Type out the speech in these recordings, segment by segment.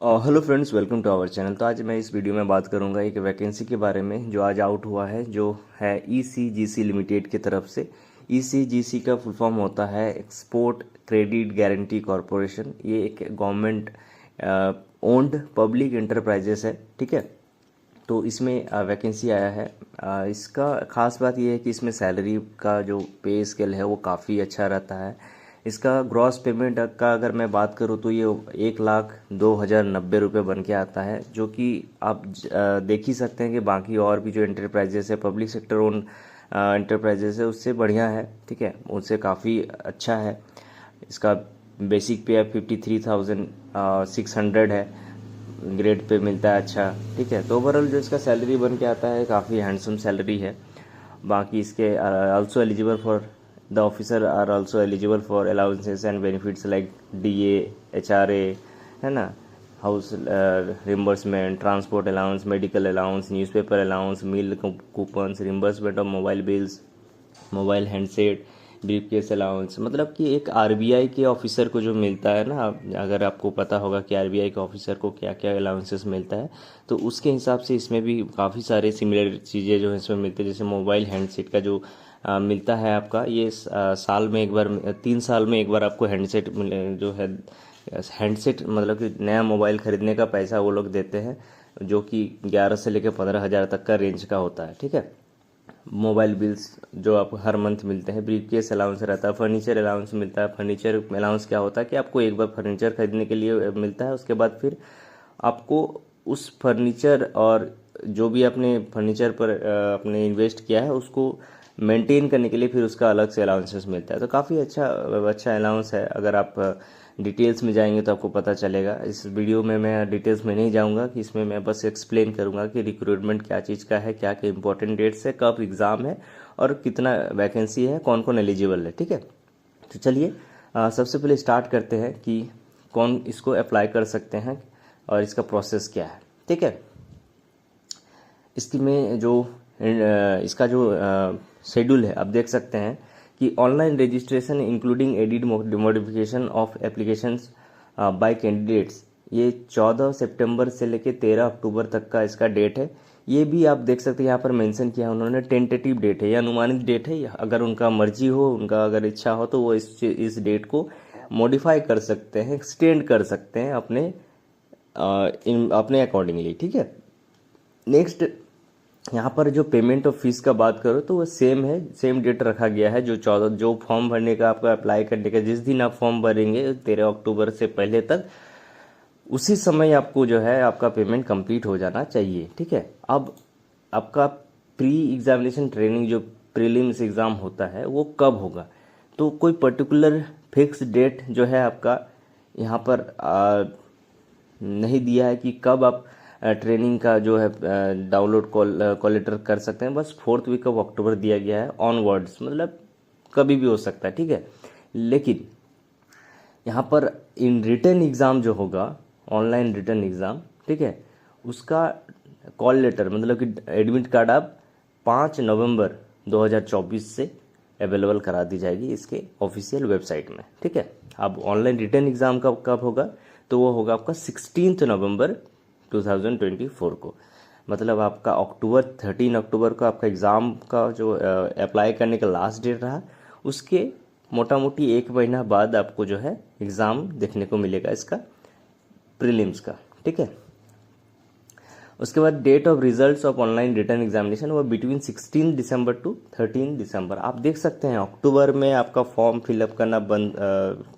Hello friends, welcome to our channel. तो आज मैं इस वीडियो में बात करूंगा एक वैकेंसी के बारे में जो आज आउट हुआ है, जो है ईसीजीसी लिमिटेड की तरफ से। ईसीजीसी का फुल फॉर्म होता है एक्सपोर्ट क्रेडिट गारंटी कॉरपोरेशन। ये एक गवर्नमेंट ओन्ड पब्लिक एंटरप्राइजेस है, ठीक है। तो इसमें वैकेंसी आया है। इसका ख़ास बात यह है कि इसमें सैलरी का जो पे स्केल है वो काफ़ी अच्छा रहता है। इसका ग्रॉस पेमेंट का अगर मैं बात करूँ तो ये 1,02,090 रुपये बन के आता है, जो कि आप देख ही सकते हैं कि बाकी और भी जो एंटरप्राइजेस है, पब्लिक सेक्टर ओन एंटरप्राइजेस है, उससे बढ़िया है, ठीक है, उससे काफ़ी अच्छा है। इसका बेसिक पे 53,600 है, ग्रेड पे मिलता है, अच्छा, ठीक है। तो ओवरऑल जो इसका सैलरी बन के आता है काफ़ी हैंडसम सैलरी है। बाकी इसके also eligible for the officer are also eligible for allowances and benefits like DA, HRA, है ना, house reimbursement, transport allowance, medical allowance, newspaper allowance, meal coupons, reimbursement of mobile bills, mobile handset, briefcase allowance. मतलब कि एक RBI के officer को जो मिलता है ना, अगर आपको पता होगा कि आरबीआई के ऑफिसर को क्या क्या अलाउंसेस मिलता है, तो उसके हिसाब से इसमें भी काफ़ी सारे सिमिलर चीज़ें जो है इसमें मिलती है। जैसे मोबाइल हैंडसेट का जो मिलता है आपका, ये साल में एक बार, 3 साल में एक बार आपको हैंडसेट जो है हैंडसेट, मतलब कि नया मोबाइल ख़रीदने का पैसा वो लोग देते हैं, जो कि 11 से लेकर 15,000 तक का रेंज का होता है, ठीक है। मोबाइल बिल्स जो आपको हर मंथ मिलते हैं, ब्रीफ केस अलाउंस रहता है, फर्नीचर अलाउंस मिलता है। फर्नीचर अलाउंस क्या होता है कि आपको एक बार फर्नीचर खरीदने के लिए मिलता है, उसके बाद फिर आपको उस फर्नीचर और जो भी आपने फर्नीचर पर आपने इन्वेस्ट किया है उसको मेंटेन करने के लिए फिर उसका अलग से अलाउंसेस मिलता है। तो काफ़ी अच्छा अच्छा अलाउंस है। अगर आप डिटेल्स में जाएंगे तो आपको पता चलेगा। इस वीडियो में मैं डिटेल्स में नहीं जाऊंगा, कि इसमें मैं बस एक्सप्लेन करूंगा कि रिक्रूटमेंट क्या चीज़ का है, क्या क्या इंपॉर्टेंट डेट्स है, कब एग्ज़ाम है और कितना वैकेंसी है, कौन कौन एलिजिबल है, ठीक है। तो चलिए सबसे पहले स्टार्ट करते हैं कि कौन इसको अप्लाई कर सकते हैं और इसका प्रोसेस क्या है, ठीक है। इसकी में जो इसका जो शेड्यूल है आप देख सकते हैं कि online registration including added modification of applications bye candidates, ये 14 सितंबर से लेके 13 अक्टूबर तक का इसका डेट है। ये भी आप देख सकते हैं, यहाँ पर मेंशन किया है उन्होंने, टेंटेटिव डेट है या अनुमानित डेट है। अगर उनका मर्जी हो, उनका अगर इच्छा हो तो वो इस डेट को मॉडिफाई कर सकते हैं, एक्सटेंड कर सकते हैं अपने अकॉर्डिंगली, ठीक है। नेक्स्ट, यहाँ पर जो पेमेंट ऑफ फीस का बात करो तो वो सेम है, सेम डेट रखा गया है। जो फॉर्म भरने का आपका अप्लाई करने का जिस दिन आप फॉर्म भरेंगे 13 अक्टूबर से पहले तक, उसी समय आपको जो है आपका पेमेंट कंप्लीट हो जाना चाहिए, ठीक है। अब आपका प्री एग्जामिनेशन ट्रेनिंग जो प्रीलिम्स एग्ज़ाम होता है वो कब होगा, तो कोई पर्टिकुलर फिक्स डेट जो है आपका यहाँ पर नहीं दिया है कि कब आप ट्रेनिंग का जो है डाउनलोड कॉल लेटर कर सकते हैं। बस 4th वीक ऑफ अक्टूबर दिया गया है ऑनवर्ड्स, मतलब कभी भी हो सकता है, ठीक है। लेकिन यहाँ पर इन रिटर्न एग्ज़ाम जो होगा, ऑनलाइन रिटर्न एग्ज़ाम, ठीक है, उसका कॉल लेटर मतलब कि एडमिट कार्ड आप 5 नवंबर 2024 से अवेलेबल करा दी जाएगी इसके ऑफिशियल वेबसाइट में, ठीक है। अब ऑनलाइन रिटर्न एग्ज़ाम कब होगा, तो वो होगा आपका 16 नवंबर 2024 को। मतलब आपका 13 अक्टूबर को आपका एग्ज़ाम का जो अप्लाई करने का लास्ट डेट रहा, उसके मोटा मोटी 1 महीना बाद आपको जो है एग्ज़ाम देखने को मिलेगा इसका प्रीलिम्स का, ठीक है। उसके बाद date of results of online written examination वो बिटवीन 16 दिसंबर टू 13 दिसंबर। आप देख सकते हैं अक्टूबर में आपका फॉर्म फिलअप करना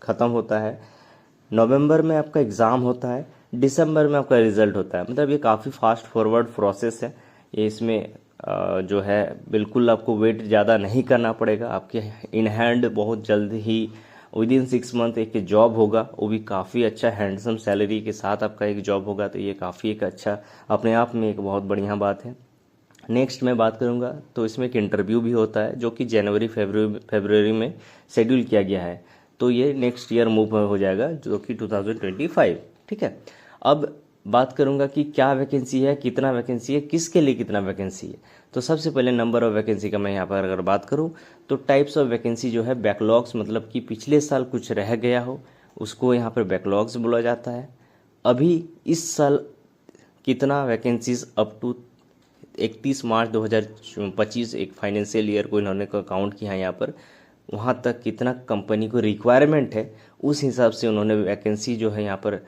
ख़त्म होता है, नवंबर में आपका एग्ज़ाम होता है, दिसंबर में आपका रिजल्ट होता है। मतलब ये काफ़ी फास्ट फॉरवर्ड प्रोसेस है। ये इसमें जो है बिल्कुल आपको वेट ज़्यादा नहीं करना पड़ेगा, आपके इन हैंड बहुत जल्द ही विदिन 6 मंथ एक जॉब होगा, वो भी काफ़ी अच्छा हैंडसम सैलरी के साथ आपका एक जॉब होगा। तो ये काफ़ी एक अच्छा अपने आप में एक बहुत बढ़िया बात है। नेक्स्ट मैं बात करूँगा तो इसमें एक इंटरव्यू भी होता है जो कि जनवरी फरवरी में शेड्यूल किया गया है। तो ये नेक्स्ट ईयर मूव हो जाएगा, जो कि 2025, ठीक है। अब बात करूंगा कि क्या वैकेंसी है, कितना वैकेंसी है, किसके लिए कितना वैकेंसी है। तो सबसे पहले नंबर ऑफ वैकेंसी का मैं यहाँ पर अगर बात करूँ तो टाइप्स ऑफ वैकेंसी जो है बैकलॉग्स, मतलब कि पिछले साल कुछ रह गया हो उसको यहाँ पर बैकलॉग्स बोला जाता है। अभी इस साल कितना वैकेंसीज अप टू 31 मार्च 2025 एक फाइनेंशियल ईयर को इन्होंने काउंट किया है यहाँ पर, वहाँ तक कितना कंपनी को रिक्वायरमेंट है उस हिसाब से उन्होंने वैकेंसी जो है यहाँ पर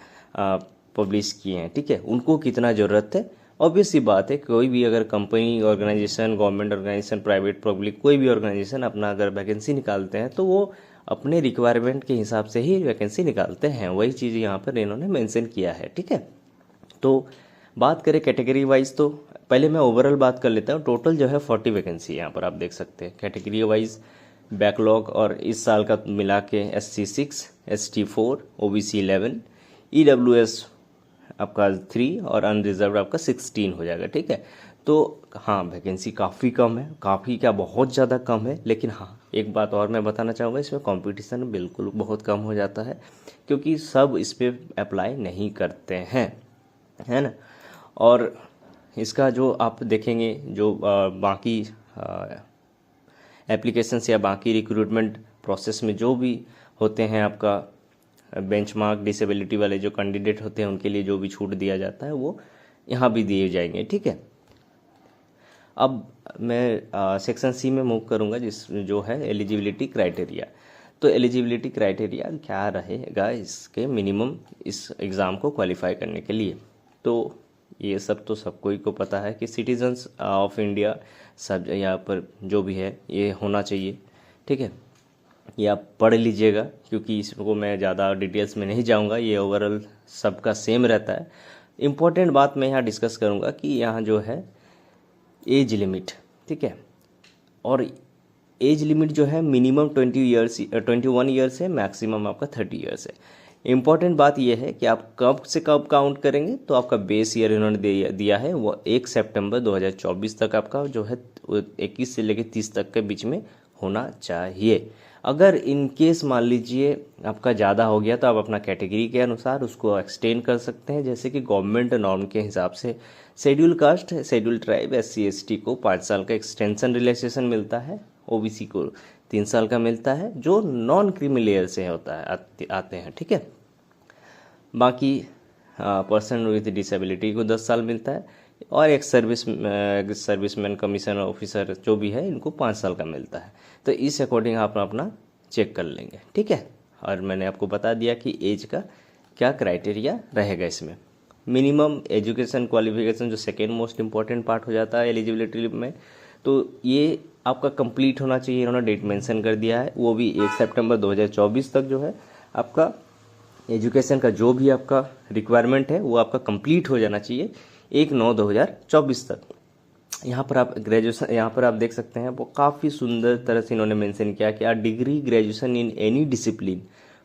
पब्लिश किए हैं। ठीक है, उनको कितना ज़रूरत है, ऑब्वियस सी बात है, कोई भी अगर company, organization, government organization, private, public, कोई भी ऑर्गेनाइजेशन अपना अगर वैकेंसी निकालते हैं तो वो अपने रिक्वायरमेंट के हिसाब से ही वैकेंसी निकालते हैं। वही चीज़ यहाँ पर इन्होंने मेंशन किया है। ठीक है, तो बात करें कैटेगरी वाइज, तो पहले मैं ओवरऑल बात कर लेता हूँ। टोटल जो है 40 वैकेंसी यहाँ पर आप देख सकते हैं कैटेगरी वाइज, बैकलॉग और इस साल का मिला के SC 6, ST 4, OBC 11, EWS आपका 3 और अनरिजर्व आपका 16 हो जाएगा। ठीक है, तो हाँ वैकेंसी काफ़ी कम है, काफ़ी क्या बहुत ज़्यादा कम है, लेकिन हाँ एक बात और मैं बताना चाहूँगा, इसमें कंपटीशन बिल्कुल बहुत कम हो जाता है क्योंकि सब इस पर अप्लाई नहीं करते हैं, है ना। और इसका जो आप देखेंगे जो बाकी एप्लीकेशंस या बाकी रिक्रूटमेंट प्रोसेस में जो भी होते हैं, आपका बेंचमार्क डिसेबिलिटी वाले जो कैंडिडेट होते हैं उनके लिए जो भी छूट दिया जाता है वो यहाँ भी दिए जाएंगे। ठीक है, अब मैं सेक्शन C में मूव करूँगा जो है एलिजिबिलिटी क्राइटेरिया। तो एलिजिबिलिटी क्राइटेरिया क्या रहेगा इसके मिनिमम इस एग्ज़ाम को क्वालिफाई करने के लिए, तो ये सब तो सबको ही को पता है कि सिटीजन्स ऑफ इंडिया सब यहाँ पर जो भी है ये होना चाहिए। ठीक है, ये आप पढ़ लीजिएगा क्योंकि इसको मैं ज़्यादा डिटेल्स में नहीं जाऊँगा, ये ओवरऑल सबका सेम रहता है। इम्पोर्टेंट बात मैं यहाँ डिस्कस करूँगा कि यहाँ जो है एज लिमिट, ठीक है, और एज लिमिट जो है मिनिमम 21 ईयर्स है, मैक्सिमम आपका 30 ईयर्स है। इम्पॉर्टेंट बात यह है कि आप कब से कब काउंट करेंगे, तो आपका बेस ईयर इन्होंने दिया है वो 1 सितंबर 2024 तक आपका जो है 21 से लेकर 30 तक के बीच में होना चाहिए। अगर इन केस मान लीजिए आपका ज़्यादा हो गया तो आप अपना कैटेगरी के अनुसार उसको एक्सटेंड कर सकते हैं, जैसे कि गवर्नमेंट नॉर्म के हिसाब से schedule caste, schedule tribe, SC ST को 5 साल का एक्सटेंशन रिलैक्सेशन मिलता है, OBC को 3 साल का मिलता है, जो नॉन क्रीमी लेयर से होता है आते हैं। ठीक है, बाकी पर्सन विद डिसेबिलिटी को 10 साल मिलता है, और एक सर्विसमैन, कमीशन ऑफिसर जो भी है इनको 5 साल का मिलता है। तो इस अकॉर्डिंग आप अपना चेक कर लेंगे। ठीक है, और मैंने आपको बता दिया कि एज का क्या क्राइटेरिया रहेगा इसमें। मिनिमम एजुकेशन क्वालिफिकेशन जो सेकेंड मोस्ट इम्पॉर्टेंट पार्ट हो जाता है एलिजिबिलिटी में, तो ये आपका कंप्लीट होना चाहिए, इन्होंने डेट मेंशन कर दिया है, वो भी 1 सितंबर 2024 तक जो है आपका एजुकेशन का जो भी आपका रिक्वायरमेंट है वो आपका कंप्लीट हो जाना चाहिए 1/9/2024 तक। यहाँ पर आप ग्रेजुएशन, यहाँ पर आप देख सकते हैं वो काफ़ी सुंदर तरह से इन्होंने मेंशन किया कि degree graduation in any discipline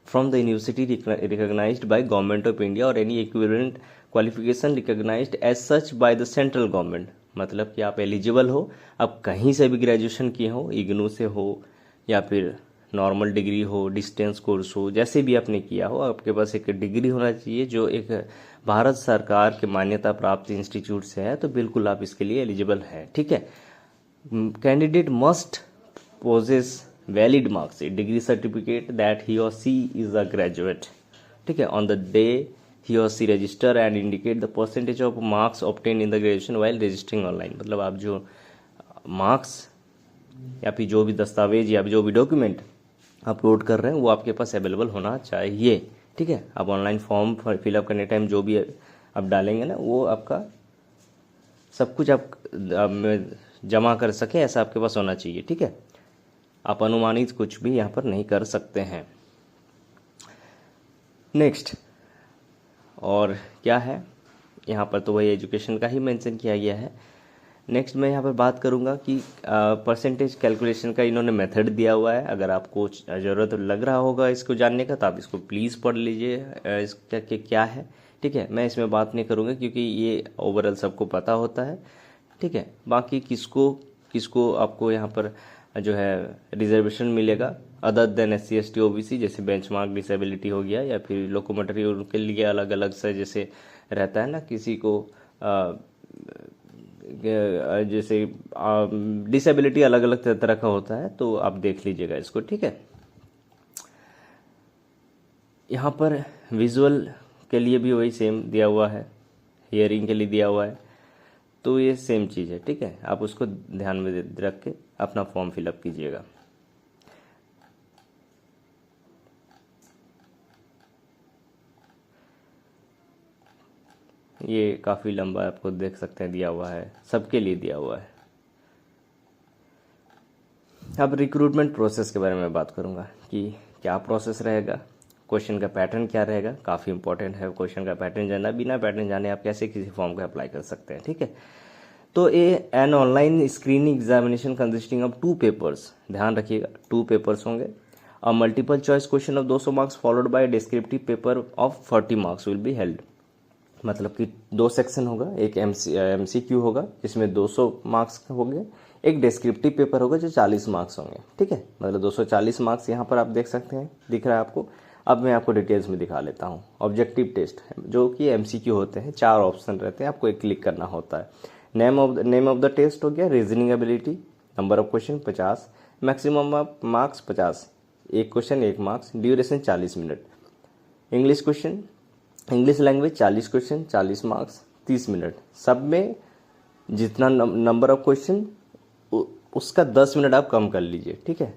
from the university recognised by government of India और any equivalent qualification recognised as such by the central government. मतलब कि आप एलिजिबल हो, आप कहीं से भी ग्रेजुएशन किए हो, इग्नू से हो या फिर नॉर्मल डिग्री हो, डिस्टेंस कोर्स हो, जैसे भी आपने किया हो, आपके पास एक डिग्री होना चाहिए जो एक भारत सरकार के मान्यता प्राप्त इंस्टीट्यूट से है, तो बिल्कुल आप इसके लिए एलिजिबल हैं। ठीक है, candidate must possess valid marks degree certificate that ही और सी इज अ ग्रेजुएट। ठीक है, ऑन द डे ही और she register and indicate the percentage of marks obtain in the graduation while registering online. मतलब आप जो मार्क्स या फिर जो भी दस्तावेज या जो भी डॉक्यूमेंट अपलोड कर रहे हैं वो आपके पास अवेलेबल होना चाहिए। ठीक है, आप ऑनलाइन फॉर्म फिलअप करने टाइम जो भी आप डालेंगे ना वो आपका सब कुछ आप जमा कर सके ऐसा आपके पास होना चाहिए। ठीक है, आप अनुमानित कुछ भी यहाँ पर नहीं कर सकते हैं। नेक्स्ट और क्या है यहाँ पर, तो वही एजुकेशन का ही मेंशन किया गया है। नेक्स्ट मैं यहाँ पर बात करूँगा कि परसेंटेज कैलकुलेशन का इन्होंने मेथड दिया हुआ है। अगर आपको ज़रूरत लग रहा होगा इसको जानने का तो आप इसको प्लीज़ पढ़ लीजिए इसका क्या है। ठीक है, मैं इसमें बात नहीं करूँगा क्योंकि ये ओवरऑल सबको पता होता है। ठीक है, बाकी किसको आपको यहाँ पर जो है रिजर्वेशन मिलेगा other than SC ST OBC, जैसे बेंचमार्क डिसेबिलिटी हो गया या फिर लोकोमोटरी, उनके लिए अलग अलग से जैसे रहता है ना, किसी को जैसे डिसेबिलिटी अलग अलग तरह का होता है, तो आप देख लीजिएगा इसको। ठीक है, यहाँ पर विजुअल के लिए भी वही सेम दिया हुआ है, हियरिंग के लिए दिया हुआ है, तो ये सेम चीज़ है। ठीक है, आप उसको ध्यान में रख के अपना फॉर्म फिलअप कीजिएगा। ये काफ़ी लंबा आपको देख सकते हैं दिया हुआ है, सबके लिए दिया हुआ है। अब रिक्रूटमेंट प्रोसेस के बारे में बात करूंगा कि क्या प्रोसेस रहेगा, क्वेश्चन का पैटर्न क्या रहेगा। काफ़ी इंपॉर्टेंट है क्वेश्चन का पैटर्न जानना, बिना पैटर्न जाने आप कैसे किसी फॉर्म को अप्लाई कर सकते हैं। ठीक है, तो ये an online screening examination consisting of 2 papers, ध्यान रखिएगा 2 पेपर्स होंगे। A multiple choice question of 200 marks followed by descriptive paper of 40 marks will be held. मतलब कि 2 सेक्शन होगा, एक MCQ होगा जिसमें 200 मार्क्स होंगे, एक डिस्क्रिप्टिव पेपर होगा जो 40 मार्क्स होंगे। ठीक है, मतलब 240 मार्क्स यहाँ पर आप देख सकते हैं, दिख रहा है आपको। अब मैं आपको डिटेल्स में दिखा लेता हूँ। ऑब्जेक्टिव टेस्ट जो कि MCQ होते हैं, 4 ऑप्शन रहते हैं, आपको एक क्लिक करना होता है। नेम ऑफ द टेस्ट हो गया, reasoning ability, number of question 50, maximum of marks 50, एक question 1 marks, duration 40 minute. English question, English language 40 question 40 marks 30 minute. सब में जितना नंबर ऑफ क्वेश्चन उसका 10 मिनट आप कम कर लीजिए। ठीक है,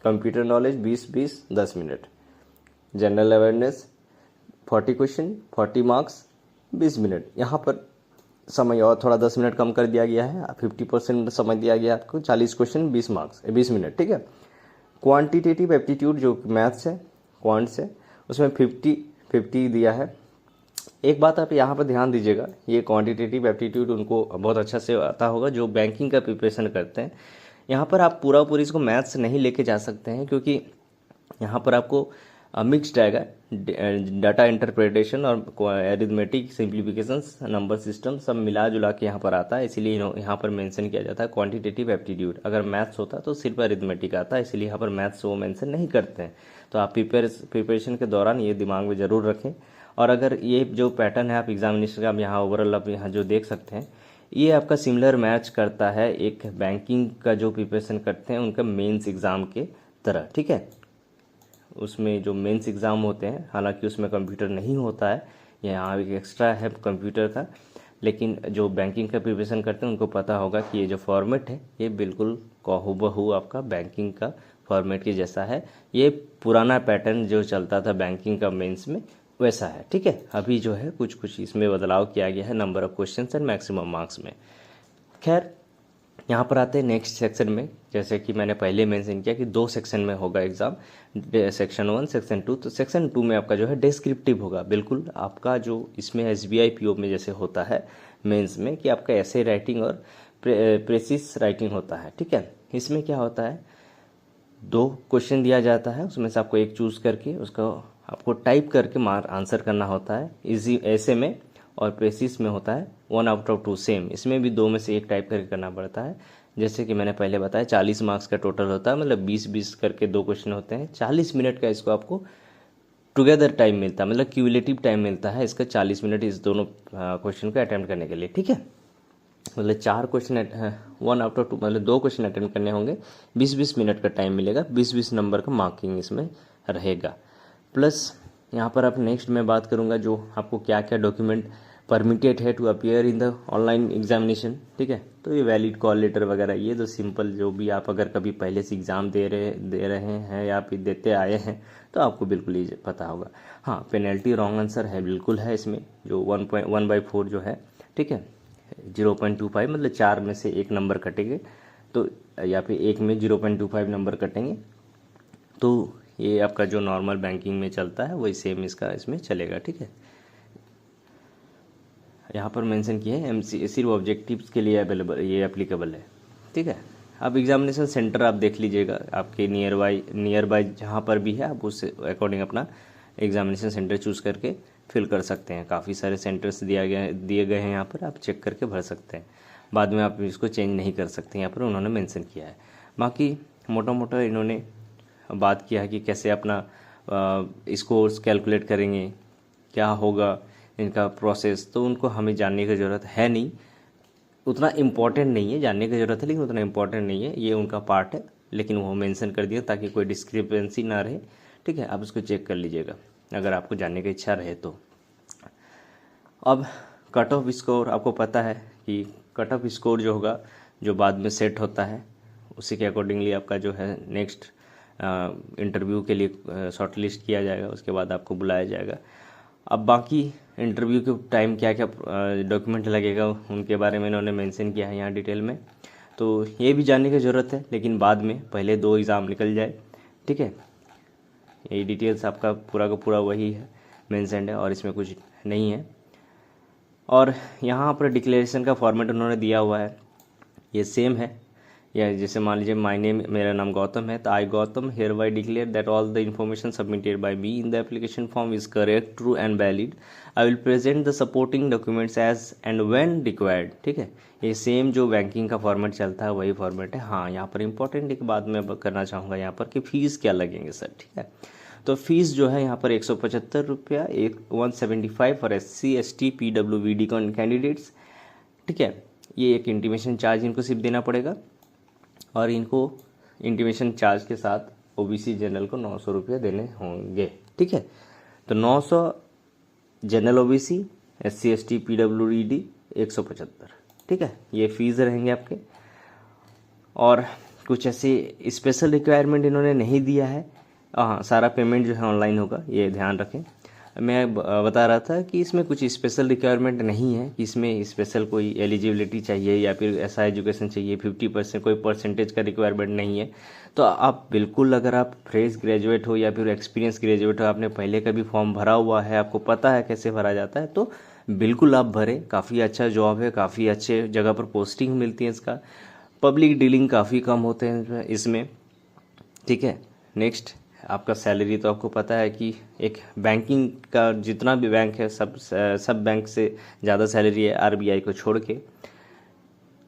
computer knowledge 20-20 10 minute. General awareness 40 question 40 marks 20 minute. यहाँ पर समय और थोड़ा 10 मिनट कम कर दिया गया है, 50% समय दिया गया आपको, 40 क्वेश्चन 20 मार्क्स 20 मिनट। ठीक है, क्वांटिटेटिव एप्टीट्यूड जो मैथ्स है, क्वांट्स है, उसमें 50 दिया है। एक बात आप यहाँ पर ध्यान दीजिएगा, ये क्वांटिटेटिव एप्टीट्यूड उनको बहुत अच्छा से आता होगा जो बैंकिंग का प्रिपरेशन करते हैं। यहाँ पर आप पूरी इसको मैथ्स नहीं लेके जा सकते हैं, क्योंकि यहाँ पर आपको मिक्स्ड आएगा, डाटा इंटरप्रिटेशन और एरिथमेटिक सिंप्लीफिकेशंस, नंबर सिस्टम सब मिला जुला के यहाँ पर आता है। इसीलिए यहाँ पर मेंशन किया जाता है क्वांटिटेटिव एप्टीट्यूड। अगर मैथ्स होता तो सिर्फ एरिथमेटिक आता है, इसलिए यहाँ पर मैथ्स वो मेंशन नहीं करते हैं। तो आप प्रिपरेशन के दौरान ये दिमाग में ज़रूर रखें। और अगर ये जो पैटर्न है आप एग्जामिनेशन का, आप यहाँ ओवरऑल आप यहाँ जो देख सकते हैं, ये आपका सिमिलर मैच करता है एक बैंकिंग का जो प्रिपरेशन करते हैं उनका मेंस एग्ज़ाम के तरह। ठीक है, उसमें जो मेंस एग्ज़ाम होते हैं, हालांकि उसमें कंप्यूटर नहीं होता है, यहाँ एक एक्स्ट्रा है कंप्यूटर का, लेकिन जो बैंकिंग का प्रिपरेशन करते हैं उनको पता होगा कि ये जो फॉर्मेट है ये बिल्कुल हूबहू आपका बैंकिंग का फॉर्मेट के जैसा है। ये पुराना पैटर्न जो चलता था बैंकिंग का मेंस में वैसा है। ठीक है, अभी जो है कुछ इसमें बदलाव किया गया है number of questions and maximum marks में। खैर, यहाँ पर आते हैं नेक्स्ट सेक्शन में। जैसे कि मैंने पहले मेंशन किया कि 2 सेक्शन में होगा एग्ज़ाम, सेक्शन 1 सेक्शन 2। तो सेक्शन 2 में आपका जो है डिस्क्रिप्टिव होगा, बिल्कुल आपका जो इसमें SBI PO में जैसे होता है मेंस में कि आपका ऐसे राइटिंग और प्रेसिस राइटिंग होता है। ठीक है, इसमें क्या होता है, 2 क्वेश्चन दिया जाता है, उसमें से आपको एक चूज़ करके उसका आपको टाइप करके आंसर करना होता है। इजी ऐसे में और प्रेसिस में होता है 1 आउट ऑफ 2 सेम, इसमें भी 2 में से एक टाइप करके करना पड़ता है। जैसे कि मैंने पहले बताया 40 मार्क्स का टोटल होता है, मतलब 20-20 करके 2 क्वेश्चन होते हैं। 40 मिनट का इसको आपको टुगेदर टाइम मिलता है, मतलब क्यूमुलेटिव टाइम मिलता है इसका 40 मिनट इस दोनों क्वेश्चन को अटैम्प्ट करने के लिए। ठीक है, मतलब 4 क्वेश्चन 1 आउट ऑफ 2, मतलब 2 क्वेश्चन अटेम्प्ट करने होंगे, 20-20 मिनट का टाइम मिलेगा, 20-20 नंबर का मार्किंग इसमें रहेगा। प्लस यहाँ पर आप नेक्स्ट में बात करूँगा जो आपको क्या क्या डॉक्यूमेंट परमिटेड है to appear in the online examination. ठीक है, तो ये वैलिड कॉल लेटर वगैरह, ये तो सिंपल जो भी आप अगर कभी पहले से एग्ज़ाम दे रहे हैं या फिर देते आए हैं तो आपको बिल्कुल ही पता होगा। हाँ, पेनल्टी रॉन्ग आंसर है, बिल्कुल है इसमें, जो 1/4 जो है। ठीक है, 0.25 मतलब 4 में से 1 नंबर कटेंगे, तो या फिर 1 में 0.25 नंबर कटेंगे। तो ये आपका जो नॉर्मल बैंकिंग में चलता है वही सेम इसका इसमें चलेगा। ठीक है, यहाँ पर मेंशन किया है MC सिर्फ ऑब्जेक्टिव्स के लिए अवेलेबल, ये एप्लीकेबल है। ठीक है, अब एग्जामिनेशन सेंटर आप देख लीजिएगा, आपके नियर बाय जहाँ पर भी है आप उससे अकॉर्डिंग अपना एग्जामिनेशन सेंटर चूज़ करके फिल कर सकते हैं। काफ़ी सारे सेंटर्स दिए गए हैं यहाँ पर, आप चेक करके भर सकते हैं। बाद में आप इसको चेंज नहीं कर सकते, यहाँ पर उन्होंने मेंशन किया है। बाकी मोटा इन्होंने बात किया है कि कैसे अपना स्कोर्स कैलकुलेट करेंगे, क्या होगा इनका प्रोसेस, तो उनको हमें जानने की ज़रूरत है नहीं, उतना इम्पोर्टेंट नहीं है। जानने की ज़रूरत है लेकिन उतना इम्पोर्टेंट नहीं है, ये उनका पार्ट है, लेकिन वो मेंशन कर दिया ताकि कोई डिस्क्रिपेंसी ना रहे। ठीक है, आप उसको चेक कर लीजिएगा अगर आपको जानने की इच्छा रहे तो। अब कट ऑफ स्कोर आपको पता है कि कट ऑफ स्कोर जो होगा जो बाद में सेट होता है उसी के अकॉर्डिंगली आपका जो है नेक्स्ट इंटरव्यू के लिए शॉर्ट लिस्ट किया जाएगा, उसके बाद आपको बुलाया जाएगा। अब बाकी इंटरव्यू के टाइम क्या क्या डॉक्यूमेंट लगेगा उनके बारे में इन्होंने मेंशन किया है यहाँ डिटेल में, तो ये भी जानने की ज़रूरत है, लेकिन बाद में पहले 2 एग्ज़ाम निकल जाए, ठीक है। ये डिटेल्स आपका पूरा का पूरा वही है मेंशन्ड है और इसमें कुछ नहीं है। और यहाँ पर डिक्लेरेशन का फॉर्मेट उन्होंने दिया हुआ है, ये सेम है। या जैसे मान लीजिए माय नेम, मेरा नाम गौतम है, तो I Gautam hereby declare that all the information submitted by me in the application form is correct, true and valid. I will present the supporting documents as and when required, ठीक है। ये same जो banking का format चलता है वही format है। हाँ, यहाँ पर इंपॉर्टेंट एक बात मैं करना चाहूँगा यहाँ पर कि फ़ीस क्या लगेंगे सर, ठीक है। तो फीस जो है यहाँ पर 175 रुपया, 175 for SC ST PWD candidates, ठीक है। ये एक इंटीमेशन चार्ज इनको सिर्फ देना पड़ेगा और इनको इंटीमेशन चार्ज के साथ OBC जनरल को 900 रुपया देने होंगे, ठीक है। तो 900 general OBC, SC ST PWD 175, ठीक है। ये फीस रहेंगे आपके। और कुछ ऐसे स्पेशल रिक्वायरमेंट इन्होंने नहीं दिया है। हाँ, सारा पेमेंट जो है ऑनलाइन होगा, ये ध्यान रखें। मैं बता रहा था कि इसमें कुछ स्पेशल रिक्वायरमेंट नहीं है कि इसमें स्पेशल कोई एलिजिबिलिटी चाहिए या फिर ऐसा एजुकेशन चाहिए 50%, कोई परसेंटेज का रिक्वायरमेंट नहीं है। तो आप बिल्कुल, अगर आप फ्रेश ग्रेजुएट हो या फिर एक्सपीरियंस ग्रेजुएट हो, आपने पहले कभी फॉर्म भरा हुआ है, आपको पता है कैसे भरा जाता है, तो बिल्कुल आप भरें। काफ़ी अच्छा जॉब है, काफ़ी अच्छे जगह पर पोस्टिंग मिलती है इसका, पब्लिक डीलिंग काफ़ी कम होते हैं इसमें, ठीक है। नेक्स्ट, आपका सैलरी तो आपको पता है कि एक बैंकिंग का जितना भी बैंक है सब बैंक से ज़्यादा सैलरी है RBI को छोड़ के।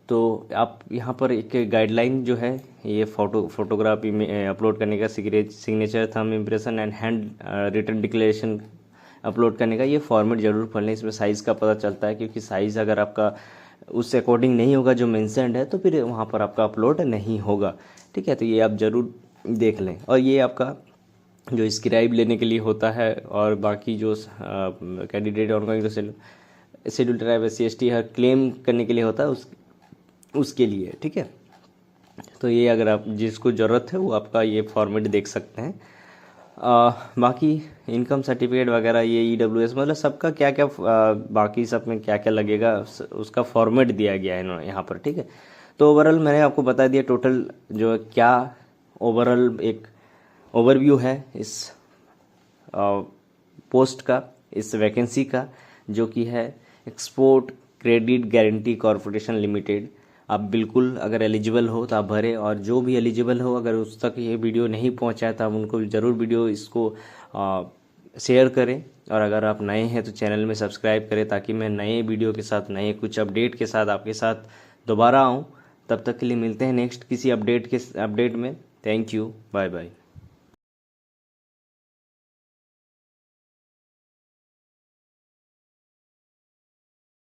तो आप यहाँ पर एक गाइडलाइन जो है, ये फोटोग्राफी में अपलोड करने का, signature, thumb impression and handwritten declaration upload करने का, ये फॉर्मेट ज़रूर पढ़ लें। इसमें साइज़ का पता चलता है, क्योंकि साइज़ अगर आपका उस अकॉर्डिंग नहीं होगा जो मेंशन्ड है तो फिर वहाँ पर आपका अपलोड नहीं होगा, ठीक है। तो ये आप ज़रूर देख लें। और ये आपका जो स्क्राइब लेने के लिए होता है और बाकी जो candidate ongoing schedule tribe SC ST हर क्लेम करने के लिए होता है उसके लिए, ठीक है। तो ये अगर आप जिसको ज़रूरत है वो आपका ये फॉर्मेट देख सकते हैं। बाकी इनकम सर्टिफिकेट वगैरह, ये EWS, मतलब सबका क्या क्या बाकी सब में क्या क्या लगेगा उसका फॉर्मेट दिया गया है इन्होंने यहाँ पर, ठीक है। तो ओवरऑल मैंने आपको बता दिया टोटल जो क्या ओवरऑल एक ओवरव्यू है इस पोस्ट का, इस वैकेंसी का, जो कि है export credit guarantee corporation limited. आप बिल्कुल अगर एलिजिबल हो तो आप भरें, और जो भी एलिजिबल हो अगर उस तक ये वीडियो नहीं पहुंचा है तो आप उनको ज़रूर वीडियो इसको शेयर करें। और अगर आप नए हैं तो चैनल में सब्सक्राइब करें, ताकि मैं नए वीडियो के साथ, नए कुछ अपडेट के साथ आपके साथ दोबारा आऊँ। तब तक के लिए मिलते हैं नेक्स्ट किसी अपडेट में। Thank you, bye bye.